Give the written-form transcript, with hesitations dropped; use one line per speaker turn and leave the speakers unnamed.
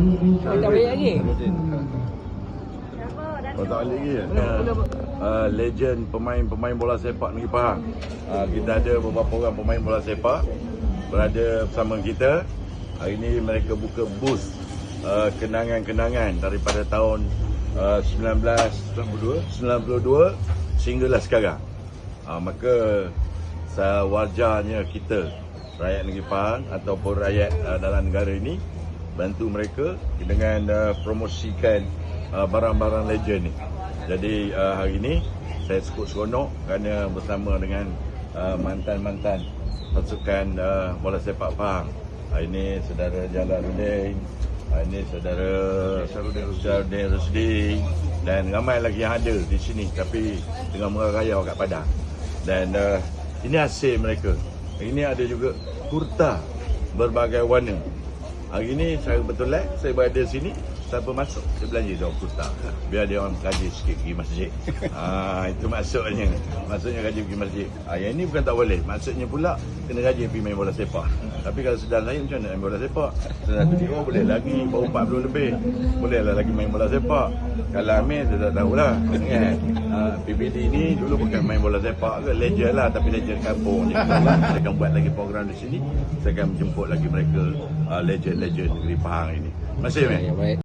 Tak balik lagi.
Oh, tak balik lagi. Legend pemain bola sepak Negeri Pahang. Kita ada beberapa orang pemain bola sepak berada bersama kita. Hari ini mereka buka booth kenangan-kenangan daripada tahun 1992 sehinggalah sekarang. Maka sewajarnya kita rakyat Negeri Pahang ataupun rakyat dalam negara ini bantu mereka dengan promosikan barang-barang legend ni. Jadi hari ini saya cukup seronok kerana bersama dengan mantan-mantan pasukan bola sepak Pahang. Ini saudara Jalaluddin, ini saudara Syarudin Rusdi dan ramai lagi yang ada di sini tapi tengah merayau kat Padang. Dan ini hasil mereka. Ini ada juga kurta berbagai warna. Hari ini saya betul saya berada di sini. Siapa masuk, saya belanja dia kurta. Biar dia orang gaji sikit pergi masjid. Itu maksudnya. Maksudnya gaji pergi masjid. Yang ini bukan tak boleh. Maksudnya pula kena gaji pergi main bola sepak. Tapi kalau sedang lain macam mana main bola sepak? Sedang tu dia boleh lagi, baru 40 lebih. Bolehlah lagi main bola sepak. Kalau Amir saya tak tahulah. Kan? PBD ni dulu bukan main bola sepak ke, legend lah, tapi legend kampung je. Saya akan buat lagi program di sini. Saya akan menjemput lagi mereka legend-legend Negeri Pahang ini. Terima kasih, Amir.